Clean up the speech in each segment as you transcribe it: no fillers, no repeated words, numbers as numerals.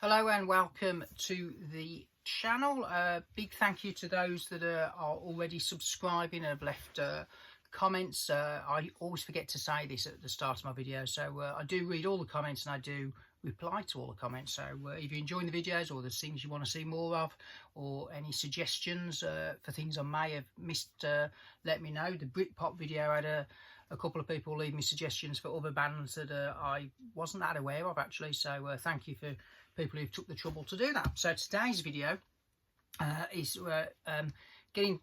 Hello and welcome to the channel. Big thank you to those that are already subscribing and have left comments. I always forget to say this at the start of my video, so I do read all the comments and I do reply to all the comments. So if you're enjoying the videos or there's things you want to see more of, or any suggestions for things I may have missed, let me know. The Britpop video had a couple of people leave me suggestions for other bands that I wasn't that aware of actually, so thank you for people who took the trouble to do that. So today's video is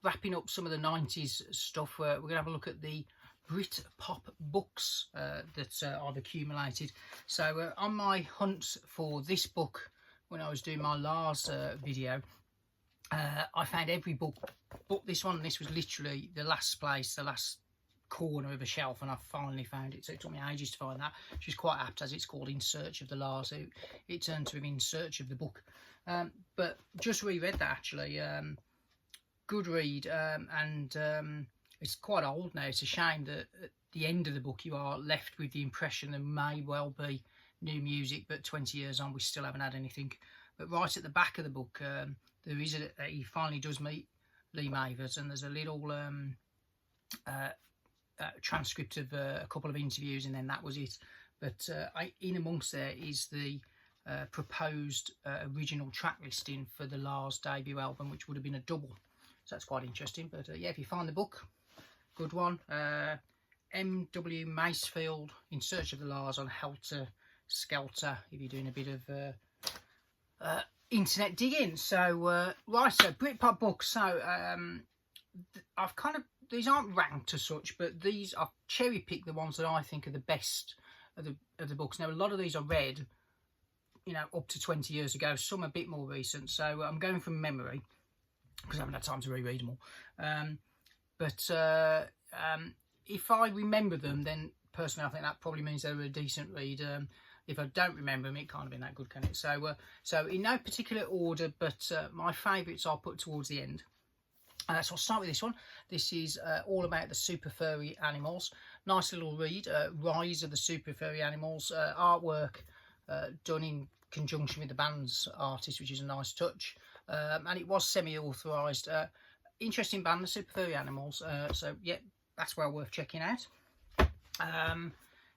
wrapping up some of the 90s stuff. We're going to have a look at the Britpop books that I've accumulated. So on my hunt for this book, when I was doing my last video, I found every book but this one. This was literally the last corner of a shelf, and I finally found it. So it took me ages to find that, which is quite apt, as it's called In Search of the Lars. So it turned to him In Search of the Book. But just reread that actually. Good read, and it's quite old now. It's a shame that at the end of the book you are left with the impression there may well be new music, but 20 years on we still haven't had anything. But right at the back of the book, there is he finally does meet Lee Mavers, and there's a little transcript of a couple of interviews, and then that was it. But in amongst there is the proposed original track listing for the Lars debut album, which would have been a double. So that's quite interesting. But yeah, if you find the book, good one. M.W. Macefield, In Search of the Lars, on Helter Skelter, if you're doing a bit of internet digging. So right, so Britpop books. So I've kind of, these aren't ranked as such, but these I've cherry picked the ones that I think are the best of the books. Now a lot of these I read, you know, up to 20 years ago. Some a bit more recent. So I'm going from memory because I haven't had time to reread them all. But if I remember them, then personally I think that probably means they were a decent read. If I don't remember them, it can't have been that good, can it? So in no particular order, but my favourites I'll put towards the end. So I'll start with this one. This is all about the super furry animals. Nice little read. Rise of the Super Furry Animals. Artwork done in conjunction with the band's artist, which is a nice touch. And it was semi-authorised. Interesting band, the Super Furry Animals. So yeah, that's well worth checking out.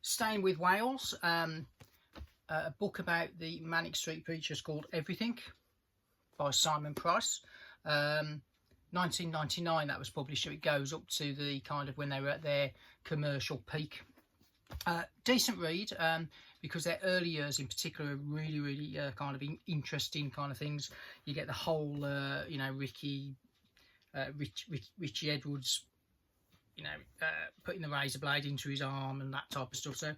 Staying with Wales, a book about the Manic Street Preachers called Everything by Simon Price. 1999 that was published, so it goes up to the kind of when they were at their commercial peak. Decent read, because their early years in particular are really kind of interesting kind of things. You get the whole you know, Richie Edwards, you know, putting the razor blade into his arm and that type of stuff. So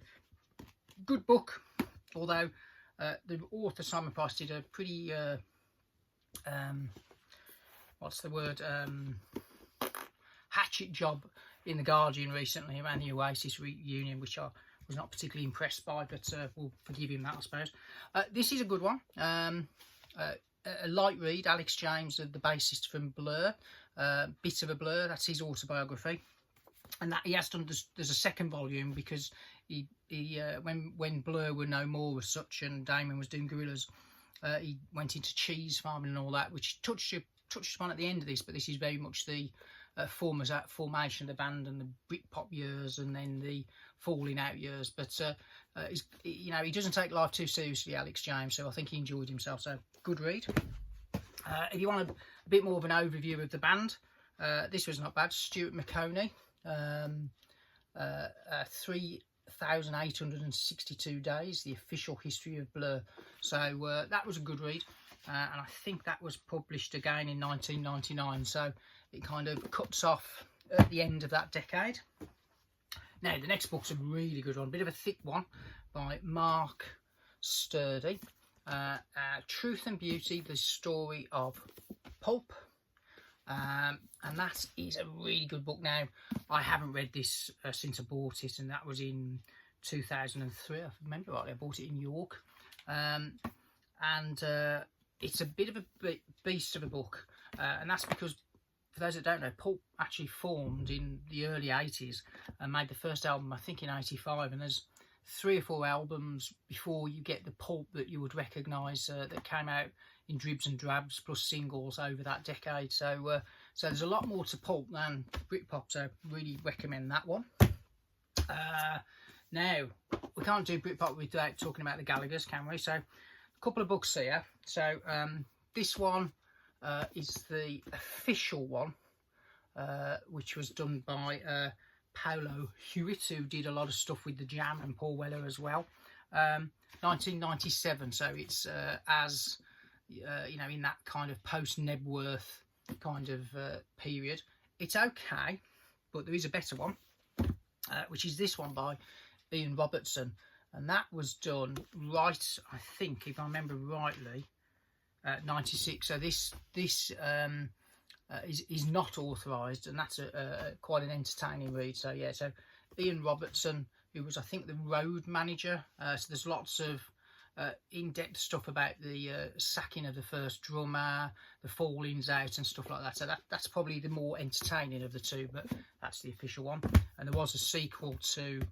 good book, although the author Simon Price did a pretty what's the word, hatchet job in The Guardian recently around the Oasis reunion, which I was not particularly impressed by, but we'll forgive him that, I suppose. This is a good one. A light read. Alex James, the bassist from Blur, Bit of a Blur, that's his autobiography. And that he has done, there's a second volume, because he when Blur were no more as such and Damon was doing Gorillaz, he went into cheese farming and all that, which touched upon at the end of this, but this is very much the formation of the band and the Britpop years, and then the falling out years. But you know, he doesn't take life too seriously, Alex James, so I think he enjoyed himself. So good read. If you want a bit more of an overview of the band, this was not bad. Stuart McConey, 3,862 days, the official history of Blur. So that was a good read. And I think that was published again in 1999, so it kind of cuts off at the end of that decade. Now the next book's a really good one, a bit of a thick one, by Mark Sturdy. Truth and Beauty, the Story of Pulp. And that is a really good book. Now I haven't read this since I bought it, and that was in 2003, I remember rightly. I bought it in York. It's a bit of a beast of a book, and that's because, for those that don't know, Pulp actually formed in the early 80s and made the first album, I think, in 85, and there's 3 or 4 albums before you get the pulp that you would recognise that came out in dribs and drabs, plus singles over that decade. So so there's a lot more to pulp than Britpop, so really recommend that one. Now, we can't do Britpop without talking about the Gallaghers, can we? So a couple of books here. So this one is the official one, which was done by Paolo Hewitt, who did a lot of stuff with the Jam, and Paul Weller as well. 1997, so it's as you know, in that kind of post Nebworth kind of period. It's okay, but there is a better one, which is this one by Ian Robertson, and that was done right, I think, if I remember rightly, 96. So this is not authorised, and that's quite an entertaining read. So yeah, so Ian Robertson, who was, I think, the road manager. So there's lots of in-depth stuff about the sacking of the first drummer, the fallings out and stuff like that. So that's probably the more entertaining of the two, but that's the official one. And there was a sequel to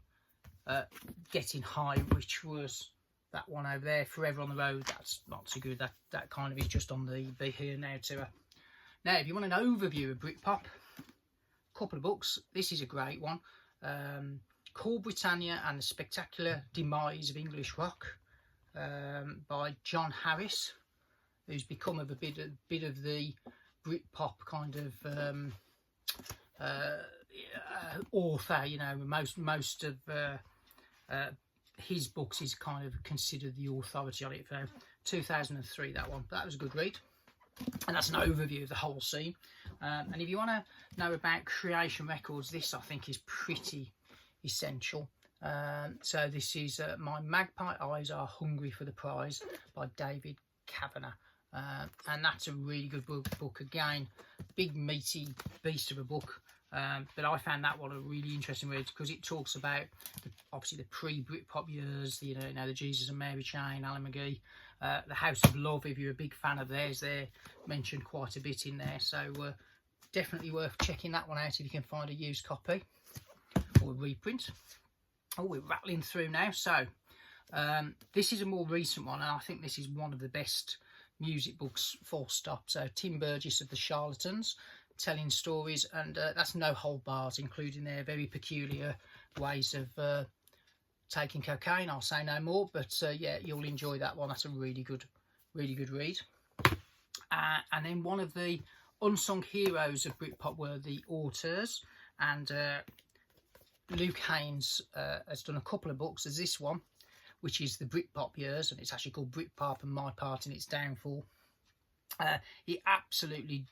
Getting High, which was that one over there, Forever on the Road. That's not too good. That kind of is just on the Be Here Now tour. Now, if you want an overview of Britpop, a couple of books. This is a great one. Called Britannia and the Spectacular Demise of English Rock, by John Harris, who's become a bit of the Britpop kind of author. You know, most of his books is kind of considered the authority on it. For 2003, that one. That was a good read. And that's an overview of the whole scene. And if you want to know about Creation Records, this I think is pretty essential. So this is My Magpie Eyes Are Hungry for the Prize by David Kavanagh. And that's a really good book. Again, big meaty beast of a book. But I found that one a really interesting read because it talks about obviously the pre-Britpop years, you know, the Jesus and Mary chain, Alan McGee, the House of Love. If you're a big fan of theirs, they're mentioned quite a bit in there. So definitely worth checking that one out if you can find a used copy or a reprint. Oh, we're rattling through now. So this is a more recent one, and I think this is one of the best music books, full stop. So Tim Burgess of the Charlatans, telling stories, and that's no hold bars, including their very peculiar ways of taking cocaine. I'll say no more, but yeah, you'll enjoy that one. That's a really good read. And then one of the unsung heroes of Britpop were the Auteurs, and Luke Haynes has done a couple of books. There's this one, which is the Britpop years, and it's actually called Britpop and My Part in Its Downfall. He absolutely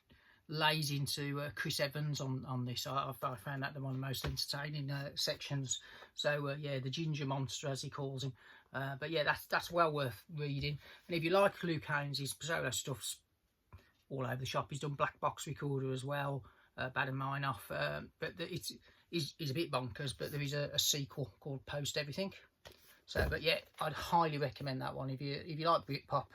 lays into Chris Evans on this. I found that one of the most entertaining sections. So yeah, the Ginger Monster, as he calls him. But yeah, that's well worth reading. And if you like Luke Haynes, his solo stuff's all over the shop. He's done Black Box Recorder as well, Bad and Mine Off. But it's a bit bonkers. But there is a sequel called Post Everything. So, but yeah, I'd highly recommend that one if you like Britpop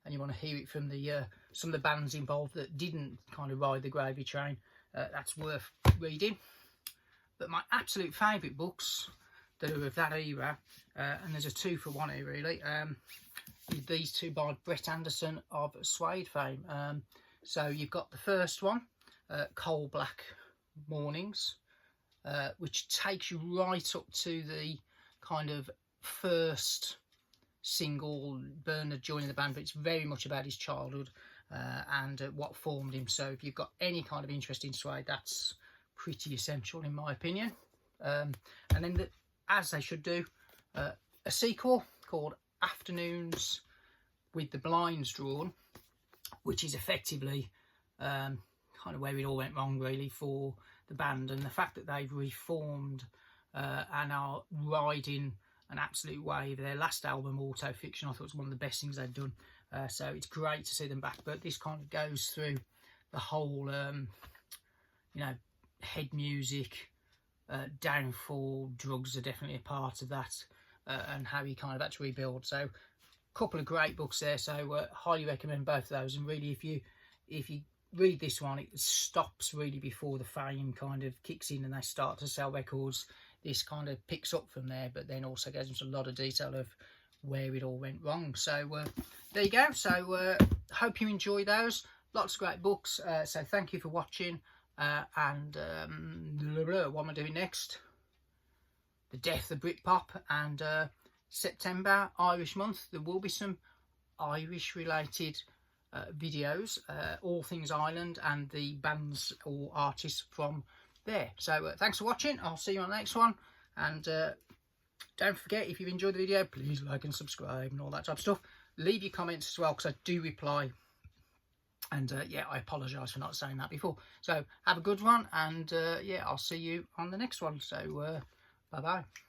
and you want to hear it from the some of the bands involved that didn't kind of ride the gravy train. That's worth reading. But my absolute favourite books that are of that era, and there's a 2 for 1 here really, these two by Brett Anderson of Suede fame. So you've got the first one, Coal Black Mornings, which takes you right up to the kind of first single, Bernard joining the band, but it's very much about his childhood and what formed him. So if you've got any kind of interest in Suede, that's pretty essential in my opinion. And then, as they should do, a sequel called Afternoons with the Blinds Drawn, which is effectively kind of where it all went wrong really for the band, and the fact that they've reformed and are riding an absolute wave. Their last album, Auto Fiction, I thought was one of the best things they've done. So it's great to see them back. But this kind of goes through the whole, you know, head music, downfall, drugs are definitely a part of that, and how he kind of had to rebuild. So a couple of great books there. So highly recommend both of those. And really, if you read this one, it stops really before the fame kind of kicks in and they start to sell records. this kind of picks up from there, but then also goes into a lot of detail of where it all went wrong. So there you go. So hope you enjoy those. Lots of great books. So thank you for watching. And what am I doing next? The death of Britpop, and September, Irish month. There will be some Irish related videos, all things Ireland and the bands or artists from there. So thanks for watching. I'll see you on the next one, and don't forget, if you've enjoyed the video, please like and subscribe and all that type of stuff. Leave your comments as well, because I do reply. And yeah, I apologise for not saying that before. So have a good one, and yeah, I'll see you on the next one. So bye bye.